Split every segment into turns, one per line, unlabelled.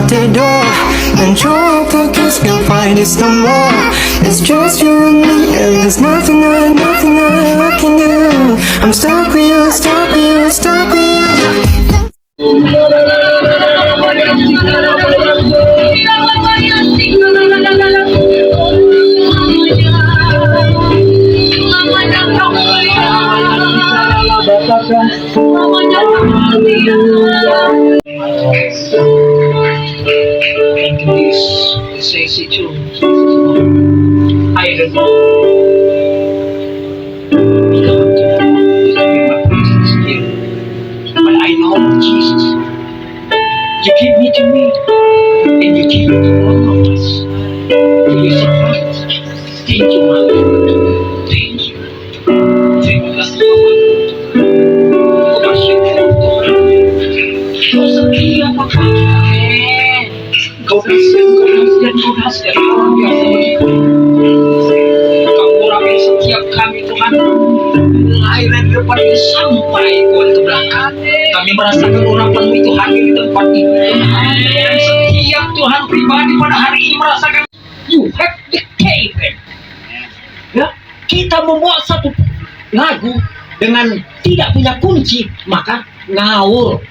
out the door. And your pockets can find us no more. It's just you and me, and there's nothing I can do. I'm stuck with you, stuck with you, stuck with you.
Into this sexy tune. I don't know. But I know Jesus. You give me to me, and you give it to all of us. You surprise. Thank you, man. Thank you. Terima kasih, Bapak. Bersyukur Tuhan. Kau setia, Bapak. Kau dahsyat luar biasa begitu. Kau urapi setiap kami Tuhan. Mulai dari depan ini sampai Tuhan ke belakang. Kami merasakan urapan-Mu itu hadir di tempat ini. Dan setiap Tuhan pribadi pada hari ini merasakan You have dictated. Ya, kita membuat satu lagu dengan tidak punya kunci, maka ngawur.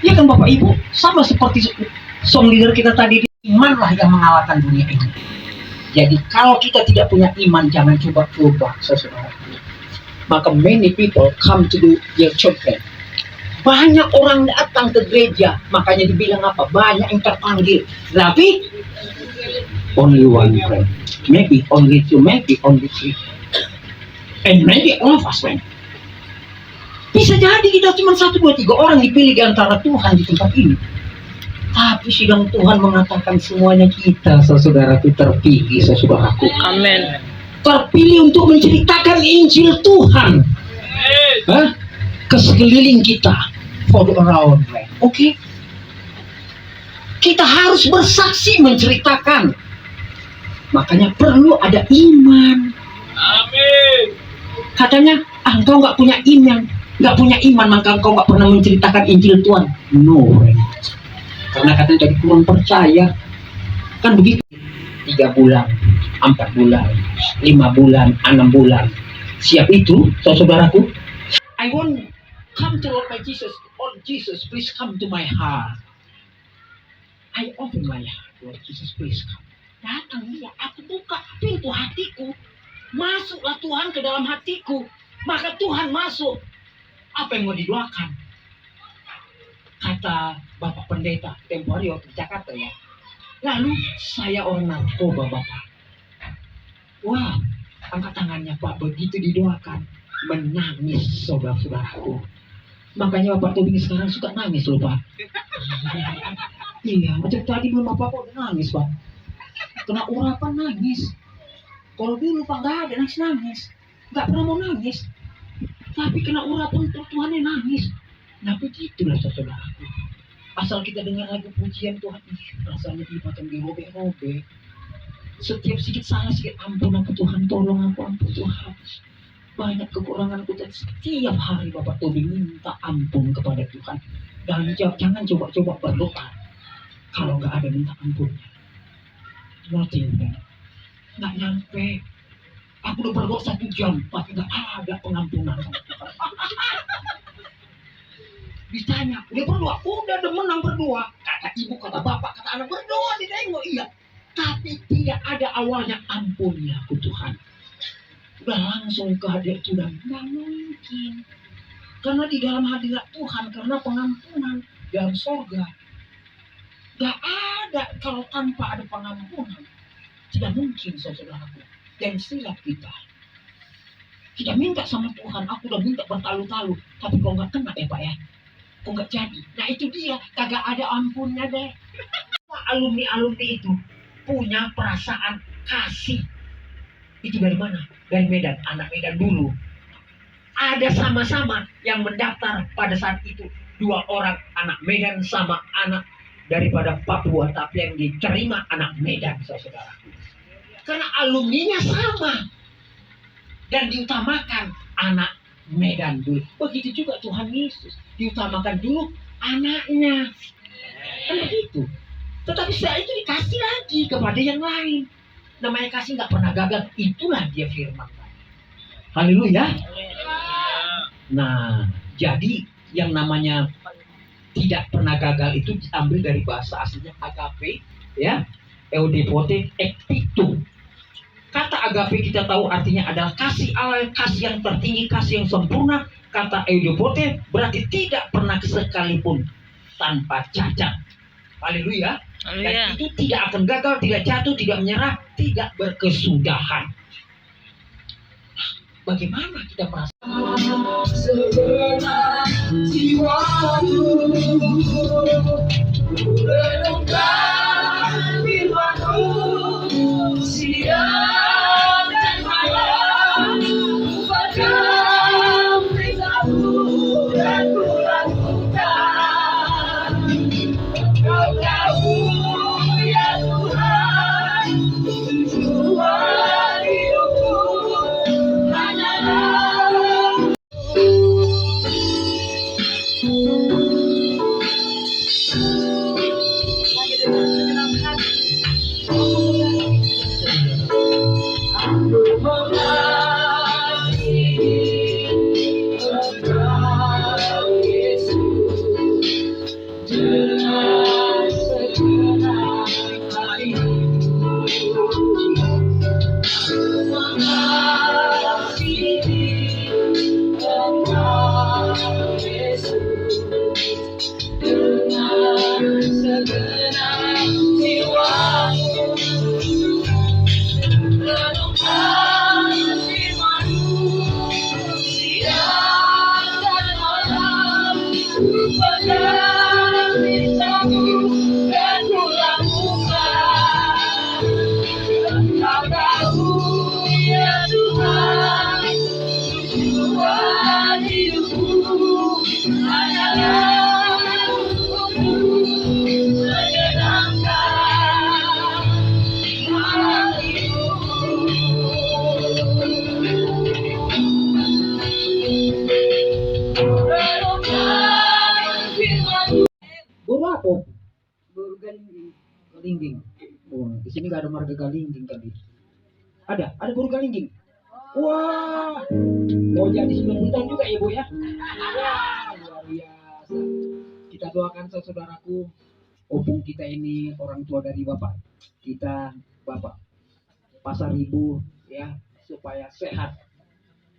Ya kan Bapak Ibu, sama seperti song leader kita tadi, imanlah yang mengalahkan dunia ini. Jadi kalau kita tidak punya iman, jangan coba-coba, saudara. Maka many people come to do their children. Banyak orang datang ke gereja, makanya dibilang apa? Banyak yang terpanggil, tapi only one friend, maybe only two, maybe only three, and maybe all of us friend. Bisa jadi kita cuma 1, 2, 3 orang dipilih di antara Tuhan di tempat ini. Tapi sidang Tuhan mengatakan semuanya kita, saudaraku, terpilih, saudaraku.
Amin.
Terpilih untuk menceritakan Injil Tuhan. Ke sekeliling kita. For the around. Oke? Kita harus bersaksi menceritakan. Makanya perlu ada iman.
Amin.
Katanya, engkau nggak punya iman. Nggak punya iman, maka engkau nggak pernah menceritakan Injil Tuhan. No, karena katanya tadi kurang percaya. Kan begitu. 3 bulan, 4 bulan, 5 bulan, 6 bulan. Siap itu, saudaraku. I want come to Lord my Jesus. Lord Jesus, please come to my heart. I open my heart, Lord Jesus, please come. Datang dia, aku buka pintu hatiku. Masuklah Tuhan ke dalam hatiku. Maka Tuhan masuk. Apa yang mau didoakan? Kata Bapak Pendeta tempoh hari waktu Jakarta ya. Lalu saya orang narkoba Bapak. Wah, angkat tangannya Pak. Begitu didoakan, menangis saudara-saudaraku. Makanya Bapak Tobing sekarang suka nangis loh Pak. Iya, macam tadi belum apa-apa udah nangis Pak. Kena urapan nangis. Kalau dulu Pak nggak ada nangis. Nggak pernah mau nangis. Tapi kena urapan Tuhan yang nangis. Nah begitulah saudaraku. Asal kita dengar lagu pujian Tuhan, rasanya ipatan dirobek-robek. Setiap sedikit salah, sedikit ampun aku Tuhan, tolong aku, ampun Tuhan. Banyak kekuranganku dan setiap hari Bapak Tobing minta ampun kepada Tuhan. Dan jangan coba-coba berdoa kalau nggak ada minta ampunnya. Nothing, nggak nyampe. Aku udah berdoa 1 jam, tapi nggak ada pengampunan. Ditanya, udah berdoa? Udah menang berdoa. Kata ibu, kata bapak, kata anak, berdoa ditengok, iya. Tapi tidak ada awalnya ampunnya, aku Tuhan. Udah langsung ke hadirat Tuhan. Nggak mungkin. Karena di dalam hadirat Tuhan, karena pengampunan dalam sorga. Nggak ada kalau tanpa ada pengampunan. Tidak mungkin, saudaraku. Dan silap kita minta sama Tuhan, aku udah minta bertalu-talu, tapi kok nggak kena ya Pak ya, kok nggak jadi. Nah itu dia, kagak ada ampunnya deh. Alumni itu punya perasaan kasih. Itu dari mana? Dari Medan, anak Medan dulu. Ada sama-sama yang mendaftar pada saat itu, 2 orang anak Medan sama anak daripada Papua, tapi yang diterima anak Medan, saudara. Karena alumninya sama. Dan diutamakan anak Medan dulu. Begitu juga Tuhan Yesus. Diutamakan dulu anaknya. Kan begitu. Tetapi setelah itu dikasih lagi kepada yang lain. Namanya kasih nggak pernah gagal. Itulah dia firman. Haleluya. Nah, jadi yang namanya tidak pernah gagal itu diambil dari bahasa aslinya agape, ya, eudepote ektitu. Kata agape kita tahu artinya adalah kasih Allah, kasih yang tertinggi, kasih yang sempurna. Kata eudepote berarti tidak pernah sekalipun tanpa cacat. Haleluya. Dan itu tidak akan gagal, tidak jatuh, tidak menyerah, tidak berkesudahan. Bagaimana kita merasa? Segenap jiwaku renungkan firman-Mu siang dan malam, pegang perintah-Mu dan ku lakukan. Kau tahu ya Tuhan, tujuan hidupku hanyalah aku mengasihi Engkau Yesus dengan segenap hatiku. Aku mengasihi Engkau Yesus dengan segenap jiwaku. Renungkan firman-Mu siang dan malam, ku pegang perintah-Mu dan ku lakukan. Kau tahu ya Tuhan, tujuan hidupku hanyalah untuk menyenangkan hati-Mu. Renungkan firman-Mu. Guru apa? Guru Galingging. Galingging. Oh, di sini gak ada marga Galingging tadi. Ada guru Galingging. Wah, oh jadi 90 tahun juga ya Bu ya? Wah, luar biasa. Kita doakan saudaraku, opung kita ini orang tua dari Bapak. Kita Bapak Pasar Ibu ya, supaya sehat.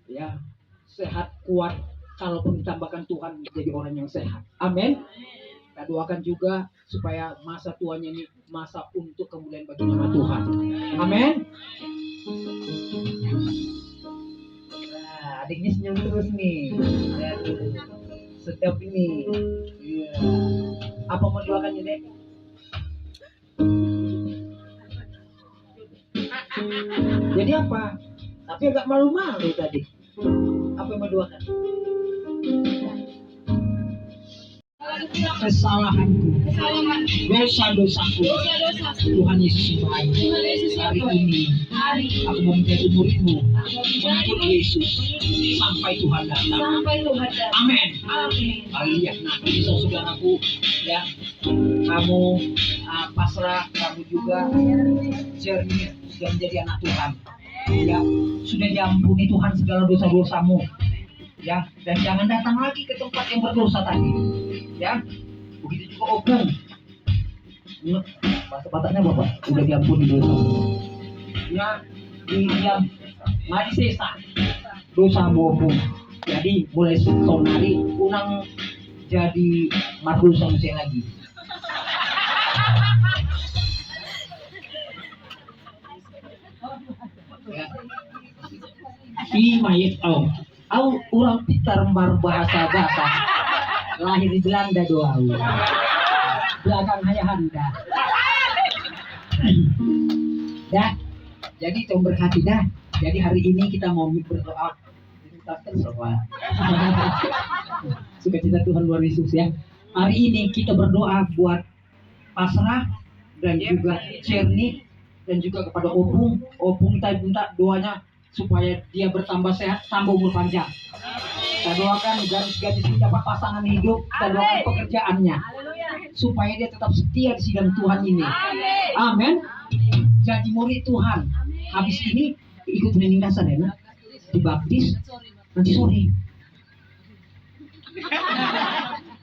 Ya, sehat kuat. Kalaupun ditambahkan Tuhan jadi orang yang sehat. Amin. Kita doakan juga supaya masa tuanya ini masa untuk kemuliaan bagi nama Tuhan. Amin. Nah, adiknya senyum terus nih. Aduh, sedap ini. Iya. Apa mau doakannya, Dek? Jadi apa? Tapi agak malu-malu tadi. Apa yang mau doakan? Kesalahanku, dosa-dosaku, Tuhan Yesus baik. Hari ini aku mau menjadi murid-Mu, mengikut Yesus sampai Tuhan datang. Amin. Haleluya. Nah, ini saudaraku ya, kamu pasrah, kamu juga jernih sudah menjadi anak Tuhan. Ya, sudah diampuni Tuhan segala dosa-dosamu. Ya, dan jangan datang lagi ke tempat yang berdosa tadi. Ya, begitu juga opung. Bahasa Bataknya Bapak, udah diampuni dosa. Ya, diam, mari sesa dosa opung. Jadi mulai sonari unang jadi mardosa musik lagi. Ya. Si mayat au orang pintar bahasa Batak. Lahir di Belanda doa. Belakang ayahanda. Dah. Jadi tolong berhati dah. Jadi hari ini kita mau berdoa. Sukacita Tuhan luar Yesus ya. Hari ini kita berdoa buat pasrah dan juga Cerni dan juga kepada opung. Opung kita minta doanya supaya dia bertambah sehat, tambah umur panjang. Kita doakan gadis-gadis ini dapat pasangan hidup, kita doakan pekerjaannya supaya dia tetap setia di sidang Tuhan ini. Amin. Jadi murid Tuhan. Habis ini ikut training dasar ya, dibaptis nanti sore.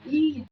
Iya.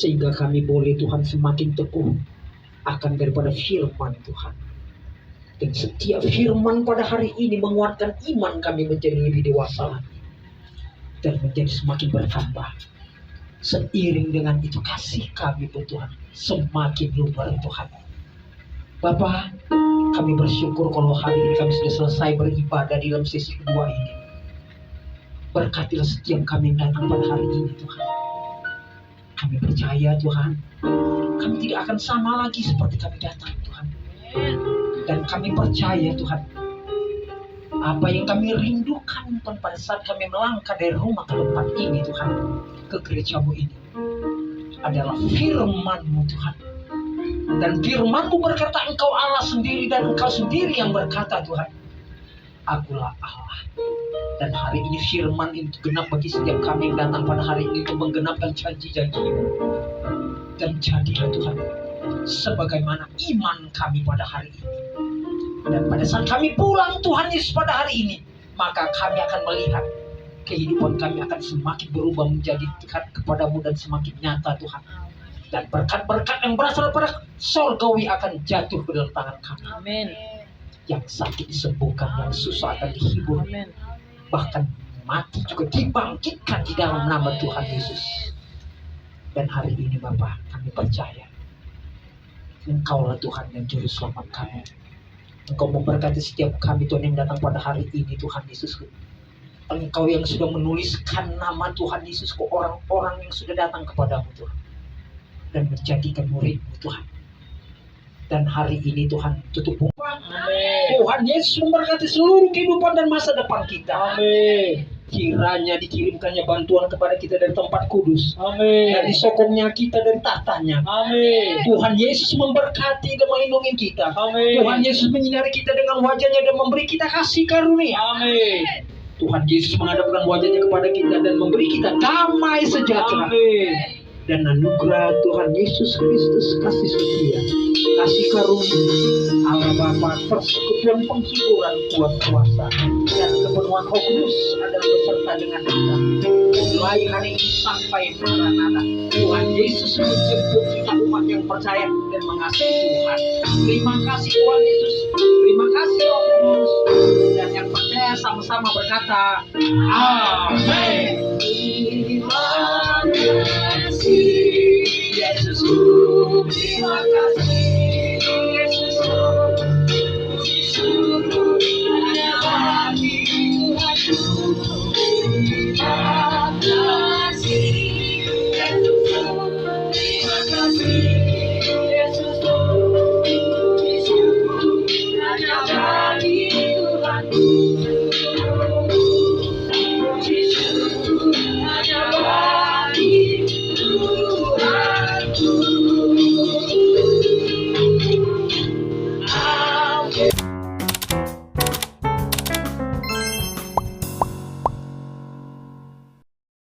Sehingga kami boleh Tuhan semakin teguh akan daripada firman Tuhan. Dan setiap firman pada hari ini menguatkan iman kami menjadi lebih dewasa lagi. Dan menjadi semakin bertambah. Seiring dengan itu kasih kami buat Tuhan semakin luar Tuhan. Bapa, kami bersyukur kalau hari ini kami sudah selesai beribadah di dalam sesi kedua ini. Berkatilah setiap kami yang datang pada hari ini Tuhan. Kami percaya Tuhan, kami tidak akan sama lagi seperti kami datang Tuhan. Dan kami percaya Tuhan, apa yang kami rindukan Tuhan pada saat kami melangkah dari rumah ke tempat ini Tuhan, ke gerejamu ini, adalah firman-Mu Tuhan. Dan firman-Mu berkata Engkau Allah sendiri dan Engkau sendiri yang berkata Tuhan, Akulah Allah. Dan hari ini firman itu genap bagi setiap kami yang datang pada hari ini untuk menggenapkan janji-janji-Mu. Dan jadilah Tuhan sebagaimana iman kami pada hari ini. Dan pada saat kami pulang Tuhan Yesus pada hari ini, maka kami akan melihat kehidupan kami akan semakin berubah menjadi dekat kepadamu dan semakin nyata Tuhan. Dan berkat-berkat yang berasal pada sorgawi akan jatuh ke dalam tangan kami.
Amin.
Yang sakit disembuhkan, yang susah akan dihibur.
Amin.
Bahkan mati juga dibangkitkan di dalam nama Tuhan Yesus. Dan hari ini Bapa, kami percaya Engkaulah Tuhan yang juru selamat kami. Engkau memberkati setiap kami Tuhan yang datang pada hari ini Tuhan Yesus. Engkau yang sudah menuliskan nama Tuhan Yesus ke orang-orang yang sudah datang kepadamu Tuhan. Dan menjadikan murid-Mu Tuhan. Dan hari ini Tuhan tutup buka. Tuhan Yesus memberkati seluruh kehidupan dan masa depan kita.
Amin.
Kiranya dikirimkannya bantuan kepada kita dari tempat kudus.
Amin.
Dan disokongnya kita dari tahtanya.
Amin.
Tuhan Yesus memberkati dan melindungi kita.
Amin.
Tuhan Yesus menyinari kita dengan wajahnya dan memberi kita kasih karunia.
Amin.
Tuhan Yesus menghadapkan wajahnya kepada kita dan memberi kita damai sejahtera.
Amin.
Dan anugerah Tuhan Yesus Kristus, kasih setia, kasih karunia Allah Bapa, persekutuan penghiburan kuat kuasa dan kepenuhan Roh Kudus adalah beserta dengan kita mulai hari ini sampai Maranatha. Tuhan Yesus menjemput kita umat yang percaya dan mengasihi Tuhan. Terima kasih Tuhan Yesus, terima kasih Roh Kudus, dan yang percaya sama-sama berkata Amin. Terima kasih Yesusku, terima kasih Yesusku, puji syukur hanya bagi Tuhanku. Terima kasih Yesusku, terima kasih